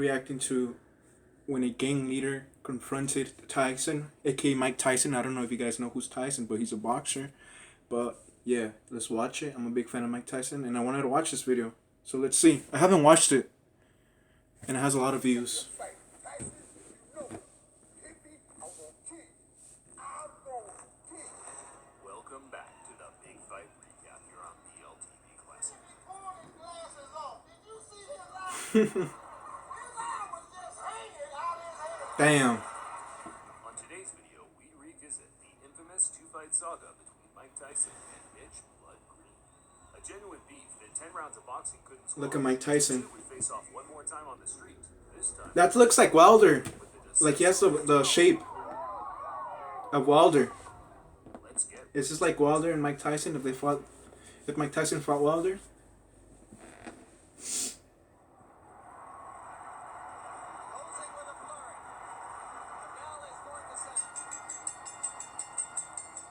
Reacting to when a gang leader confronted Tyson, aka Mike Tyson. I don't know if you guys know who's Tyson, but he's a boxer. But yeah, let's watch it. I'm a big fan of Mike Tyson, and I wanted to watch this video. So let's see. I haven't watched it, and it has a lot of views. Welcome back to the Big Fight Recap here on BLTV Classic. Damn. On today's video, we revisit the infamous two-fight saga between Mike Tyson and Mitch Blood Green. A genuine beef that 10 rounds of boxing couldn't score. Look at Mike Tyson. Would face off one more time on the street. This time, that looks like Wilder. Like he has the shape of Wilder. Is this like Wilder and Mike Tyson if they fought? If Mike Tyson fought Wilder?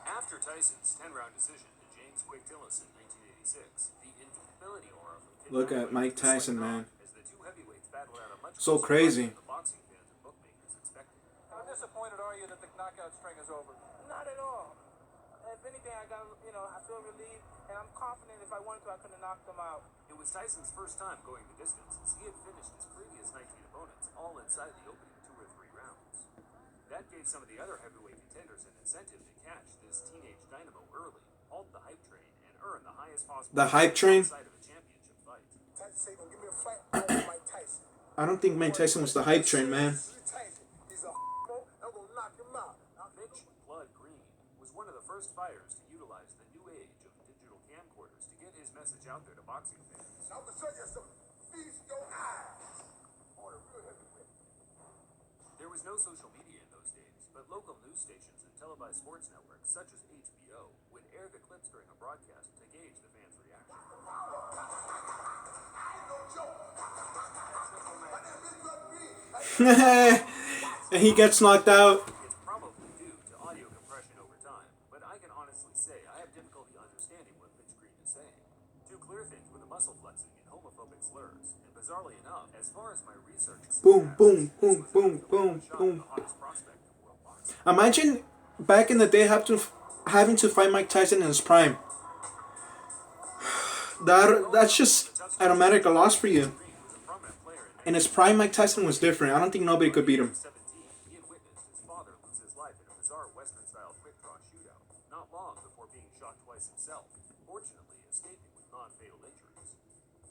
After Tyson's 10-round decision to James Quick Tillis in 1986, the invincibility aura from Look at Mike Tyson, man. as the two heavyweights battled out a much So closer crazy. fight than the boxing fans and bookmakers expected. How disappointed are you that the knockout string is over? Not at all. If anything, I feel relieved, and I'm confident if I wanted to, I could have knocked them out. It was Tyson's first time going the distance, as he had finished his previous 19 opponents all inside the opening 2 or 3 rounds. That gave some of the other heavyweight contenders an incentive to catch this teenage dynamo early, halt the hype train, and earn the highest possible The hype train? side of a championship fight. Tyson say, "Gonna give me a fight." I want Mike Tyson. I don't think Mike Tyson was the hype train, man. Tyson, he's a I'm gonna knock him out. Mitch Blood Green was one of the first fighters to utilize the new age of digital camcorders to get his message out there to boxing fans. I'm gonna show you some. Feast your eyes on a real heavyweight. There was no social media in those days, but local news stations and televised sports networks such as HBO would air the clips during a broadcast to gauge the fans' reaction. I ain't no joke. My name is Blood Green. And he gets knocked out. It's probably due to audio compression over time, but I can honestly say I have difficulty understanding what Mitch Green is saying. Two clear things were the muscle flexing and homophobic slurs, and bizarrely enough, as far as my research Boom, boom, boom, boom, boom, boom. the hottest prospect in world boxing. Imagine back in the day having to fight Mike Tyson in his prime. That's just automatic a loss for you. Green was a prominent player In his prime, Mike Tyson was different. I don't think nobody could beat him. 1917. He had witnessed his father lose his life in a bizarre Western-style quick-draw shootout, not long before being shot twice himself, fortunately escaping with non-fatal injuries.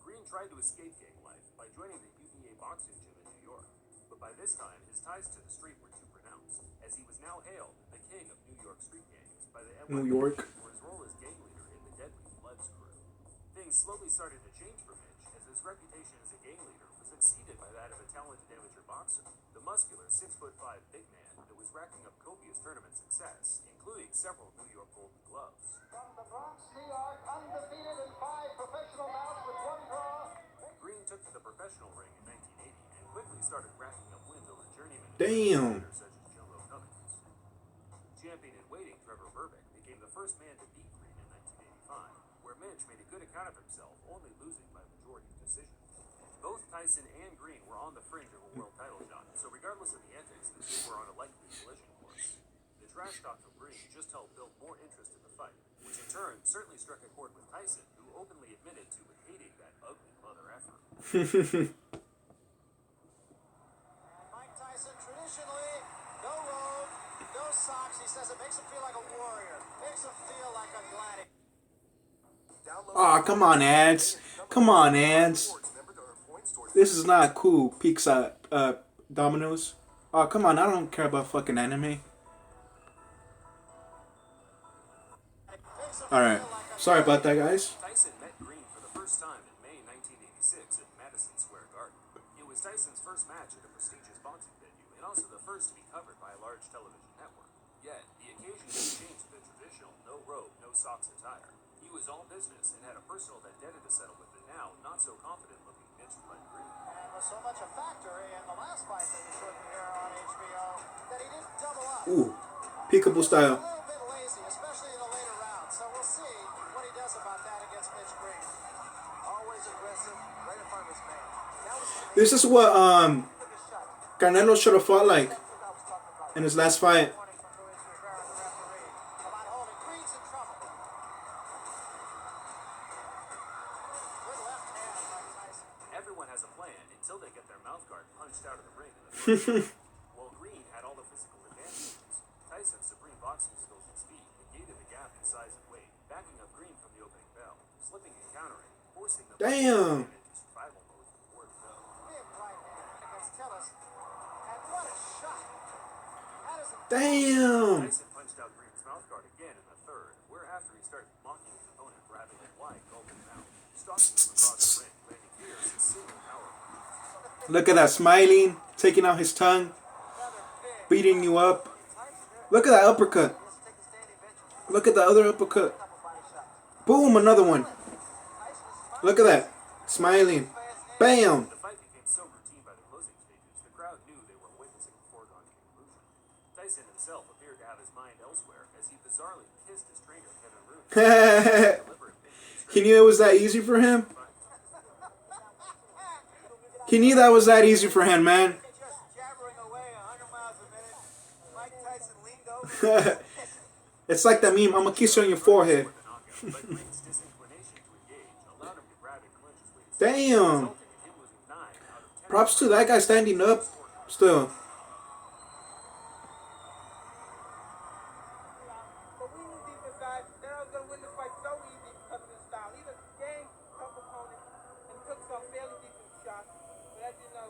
Green tried to escape gang life by joining the UVA boxing gym in New York, but by this time his ties to the street were too pronounced, as he was now hailed the king of New York street gangs by the New York. for his role as gang leader in the Deadly Bloods crew. Things slowly started to change for Mitch, as his reputation as a gang leader was exceeded by that of a talented amateur boxer. The muscular 6'5" big man that was racking up copious tournament success, including several New York Golden Gloves. From the Bronx, New York, undefeated in 5 professional bouts with 1 draw. Green took to the professional ring in 1980 and quickly started racking up wins over journeymen Damn. such as Joe Cummings. Champion in waiting Trevor Burbick became the first man to beat Green in 1985, where Mitch made a good account of himself, only losing by majority decision. Both Tyson and Green were on the fringe of a world title shot, so regardless of the antics, the two were on a likely collision course. The trash talk from Green just helped build more interest in the fight, which in turn certainly struck a chord with Tyson, who openly admitted to hating that ugly mother effer. Mike Tyson, traditionally, no robe, no socks. He says it makes him feel like a warrior. Makes him feel like a gladiator. Aw, come on, ads. Come on, ads. This is not cool, Pizza Domino's. Oh, come on, I don't care about fucking anime. Alright, sorry about that, guys. Tyson met Green for the first time in May 1986 at Madison Square Garden. It was Tyson's first match at a prestigious boxing venue, and also the first to be covered by a large television network. Yet, the occasion had changed the traditional no robe, no socks attire. He was all business and had a personal vendetta to settle with the now not-so-confident-looking Mitch Blood Green. And was so much a factor in the last fight that we showed you here on HBO that he didn't double up. Ooh, peekaboo A style. little bit lazy, especially in the later rounds. So we'll see what he does about that against Mitch Green. Always aggressive, right in front of his man. This is what Canelo should have fought like in his last fight. Warning from Luis Rivera, the referee, about holding. Green's in trouble. Good left hand by Tyson. Everyone has a plan until they get their mouth guard punched out of the ring in the third. While Green had all the physical advantages, Tyson's supreme boxing skills and speed negated the gap in size and weight, backing up Green from the opening bell, slipping and countering, forcing the Damn. into survival mode from the word go. Big right hand against Tillis. And what a shot. That is a Damn. Tyson punched out Green's mouth guard again in the third, whereafter he started mocking his opponent for having a wide open mouth, stalking him across the ring, landing fierce and single power punches. Look at that, smiling, taking out his tongue, beating you up. Look at that uppercut. Look at the other uppercut. Boom, another one. Look at that, smiling. Bam. The fight became so routine by the closing stages, the crowd knew they were witnessing a foregone conclusion. Tyson himself appeared to have his mind elsewhere as he bizarrely kissed his trainer, Kevin Rooney. He knew it was that easy for him. He knew that was that easy for him, man. just jabbering away 100 miles a minute. Mike Tyson leaned over. It's like that meme, I'm gonna kiss you on your forehead. But Green's disinclination to engage allowed him to grab and clinch his way to Damn. resulting in him losing 9 out of 10. Props to that guy standing up still. But we knew deep inside that I was going to win the fight so easy because of his style. He's a game tough opponent and took some fairly decent shots. But as you know,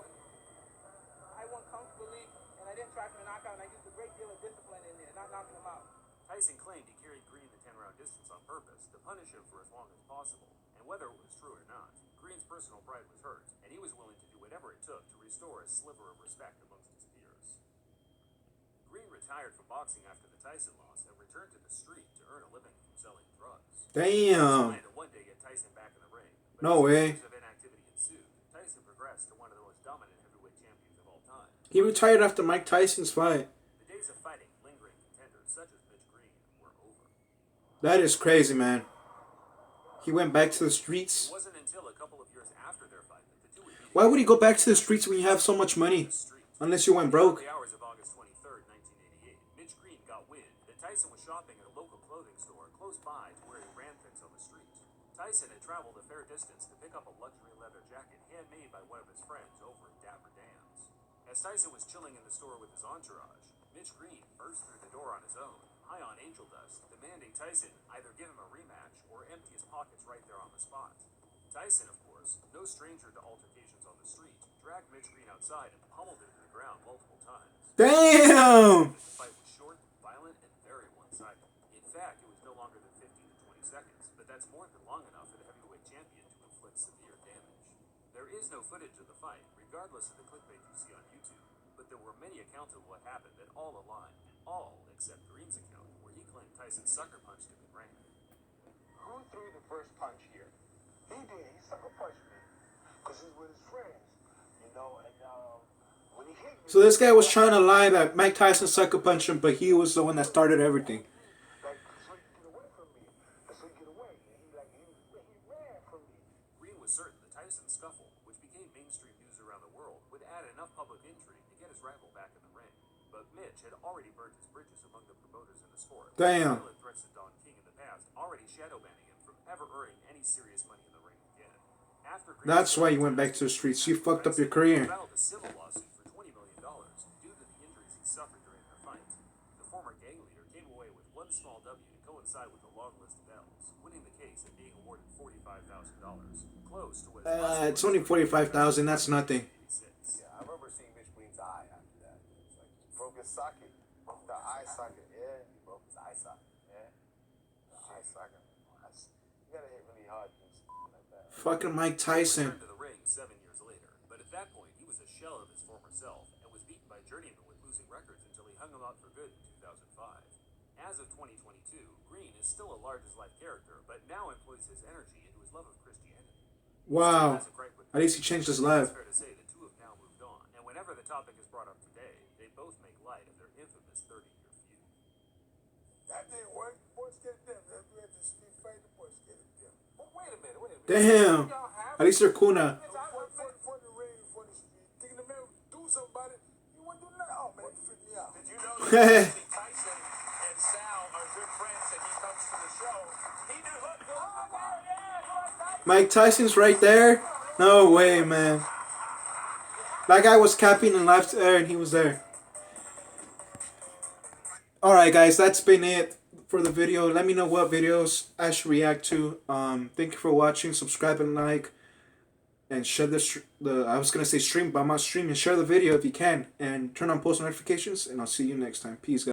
I won comfortably and I didn't try for the knockout and I used a great deal of discipline in there, not knocking him out. Tyson claimed he carried Green the 10-round distance on purpose to punish him for as long as possible. And whether it was true or not, Green's personal pride was hurt, and he was willing to do whatever it took to restore a sliver of respect amongst his peers. Green retired from boxing after the Tyson loss and returned to the street to earn a living from selling drugs. He Damn. planned to one day get Tyson back in the ring, but No as way. years of inactivity ensued, Tyson progressed to one of the most dominant heavyweight champions of all time. He retired after Mike Tyson's fight. The days of fighting lingering contenders such as Mitch Green were over. That is crazy, man. He went back to the streets. It wasn't until a couple of years after their fight that the two would meet Why would he go back to the streets when you have so much money? in the street. Unless you went In broke. the hours of August 23rd, 1988, Mitch Green got wind that Tyson was shopping at a local clothing store close by to where he ran things on the street. Tyson had traveled a fair distance to pick up a luxury leather jacket handmade by one of his friends over at Dapper Dan's. As Tyson was chilling in the store with his entourage, Mitch Green burst through the door on his own, high on angel dust, demanding Tyson either give him a rematch or empty his pockets right there on the spot. Tyson, of course, no stranger to altercations on the street, dragged Mitch Green outside and pummeled him to the ground multiple times. Damn! The fight was short, violent, and very one-sided. In fact, it was no longer than 15 to 20 seconds, but that's more than long enough for the heavyweight champion to inflict severe damage. There is no footage of the fight, regardless of the clickbait you see on YouTube, but there were many accounts of what happened that all aligned, all except Green's account, where he claimed Tyson sucker punched him and ran. Who threw the first punch here? He did. He sucker punched me because he's with his friends, you know. And when he hit me, So this guy was trying to lie that Mike Tyson sucker punched him, but he was the one that started everything. like, so he could get away from me. So he get away, and he ran from me. Green was certain the Tyson scuffle, which became mainstream news around the world, would add enough public intrigue to get his rival back in the ring. But Mitch had already burned his bridges among the promoters in the sport. Damn. Violent threats to Don King in the past already shadow banning him from ever earning any serious money in the ring again. After Green's That's why you went back to the streets. You fucked up your career. filed a civil lawsuit for $20 million due to the injuries he suffered during their fight. The former gang leader came away with one small W to coincide with a long list of L's, winning the case and being awarded $45,000, close to what his lawsuit It's only 45,000. That's nothing. $86. Yeah, I remember seeing Mitch Green's eye after that. It's like broke his socket, broke the eye socket. Yeah, he broke his eye socket. Yeah, the eye socket. You gotta hit really hard to do something like that. Fucking Mike Tyson. Returned to the ring 7 years later, but at that point he was a shell of his former self and was beaten by journeymen with losing records until he hung him out for good in 2005. As of 2022, Green is still a large-as-life character, but now employs his energy into his love of Christianity. Wow. Has a gripe with At least he changed his It's life. fair to say the two have now moved on, and whenever the topic is brought up today, they both make light of their infamous 30-year feud. That didn't work. Boys get it done. We had to street fight. The boys get it done. But wait a minute. Damn. At least they're cool now. For the ring, for the freaked me out. Did you know that Tyson and Sal are good friends and he comes to the show? He knew, look. Mike Tyson's right there. No way, man. That guy was capping and left there, and he was there. Alright, guys, that's been it for the video. Let me know what videos I should react to. Thank you for watching. Subscribe and like. And share I was going to say stream, but I'm not streaming. Share the video if you can. And turn on post notifications. And I'll see you next time. Peace, guys.